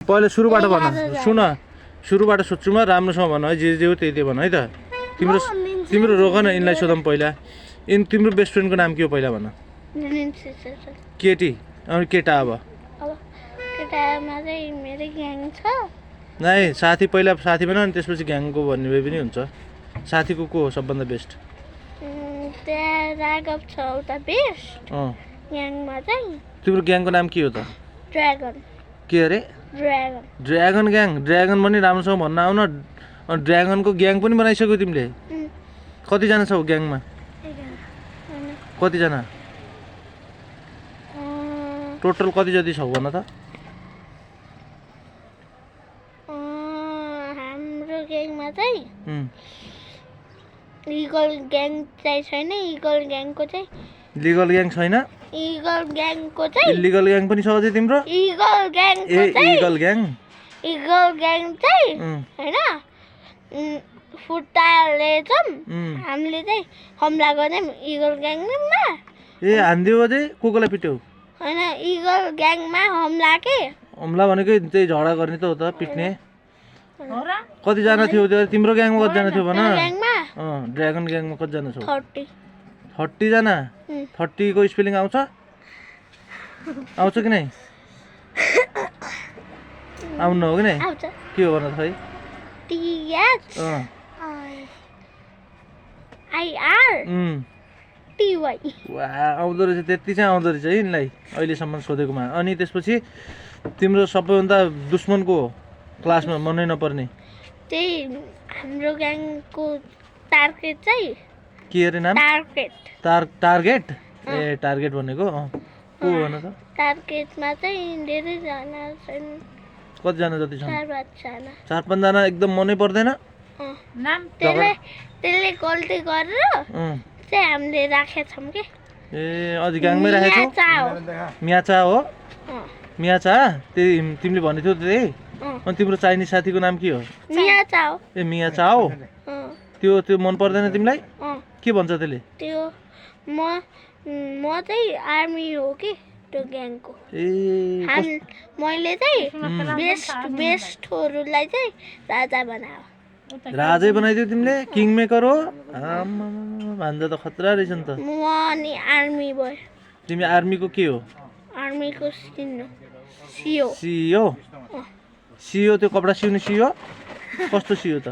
पहिला सुरुबाट भन सुन सुरुबाट सोध्छु म राम्रोसँग भन है जे हो त्यही भन है त तिम्रो रोक न यिनलाई सोधौँ पहिला तिम्रो बेस्ट फ्रेन्डको नाम के हो पहिला भन केटी अनि केटा अब नाइ साथी पहिला साथी भन अनि त्यसपछि ग्याङको भन्ने भए पनि हुन्छ साथीको को हो सबभन्दा बेस्ट राघव छ उता बेस्ट ग्याङमा चाहिँ तिम्रो ग्याङको नाम के हो त ड्र्यागन के अरे ड्र्यागन ड्र्यागन ग्याङ ड्र्यागन पनि राम्रोसँग भन्न आउन अनि ड्र्यागनको ग्याङ पनि बनाइसक्यो तिमीले कतिजना छौ ग्याङमा कतिजना टोटल कति जति छौ भन त हाम्रो ग्याङमा चाहिँ इगल ग्याङ चाहिँ छैन इगल ग्याङको चाहिँ लिगल ग्याङ छैन इगल ग्याङको चाहिँ इलिगल ग्याङ पनि छ अझै तिम्रो इगल ग्याङ ए इगल ग्याङ चाहिँ हैन फुट्टाले चाहिँ हामीले चाहिँ हमला गर्ने इगल ग्याङमा ए हान्दियो अझै कोकोलाई पिट्यौ हैन इगल ग्याङमा हमला के हमला भनेकै त्यही झगडा गर्ने त हो त पिट्ने कतिजना थियो त्यो तिम्रो ग्याङमा कतिजना थियो भन ग्याङमा ड्र्यागन ग्याङमा कतिजना छौ 30 जना 30 को स्पेलिङ आउँछ कि नै आउनु हो कि नै आउँछ के हो भन त खै TH IR TY वा आउँदो रहेछ त्यति चाहिँ आउँदो रहेछ है यिनलाई अहिलेसम्म सोधेकोमा अनि त्यसपछि तिम्रो सबैभन्दा दुश्मन को हो क्लासमा मनै नपर्ने त्यही हाम्रो ग्याङको टार्गेट चाहिँ के अरे नाम टार्गेट ए टार्गेट भनेको को भन त टार्गेटमा चाहिँ धेरैजना छन् कतिजना जति छन् 4-5 जना एकदम मनै पर्दैन नाम त्यसले गल्ती गरेर चाहिँ हामीले राखेका छौँ के ए अझै ग्याङमै राखेको मियाचा हो मियाचा त्यही तिमीले भनेको थियौ त्यही अनि तिम्रो चाइनिज साथीको नाम के हो मियाचा हो ए मियाचा हो त्यो मन पर्दैन तिमीलाई के भन्छ त्यसले त्यो म चाहिँ आर्मी हो कि त्यो ग्याङको ए मैले चाहिँ बेस्टहरूलाई चाहिँ राजा बनायो राजै बनाइदियो तिमीले किङ मेकर हो भान्जा त खतरा रहेछ नि त म अनि आर्मी भयो तिमी आर्मीको के हो आर्मीको सिओ सिओ त्यो कपडा सिउने सिओ कस्तो सिओ त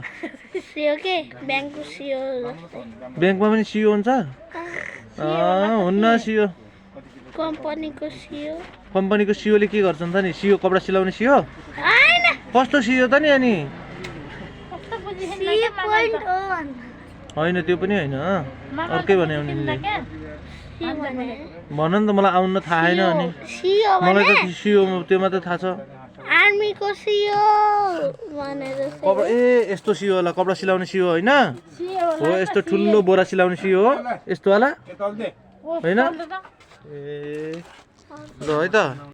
सिओ के ब्याङ्कको सिओ ब्याङ्कमा पनि सिओ हुन्छ हुन्न सिओ कम्पनीको सिओले के गर्छन् त नि सिओ कपडा सिलाउने सिओ कस्तो सिओ त नि अनि होइन त्यो पनि होइन अर्कै भन्यो उनीहरूले भन नि त मलाई आउन थाहा छैन अनि मलाई त सिओ त्यो मात्रै थाहा छ आर्मीको सिओ कपडा ए यस्तो सिओ होला कपडा सिलाउने सिओ होइन हो यस्तो ठुलो बोरा सिलाउने सिओ हो यस्तो वाला होइन ए ल है त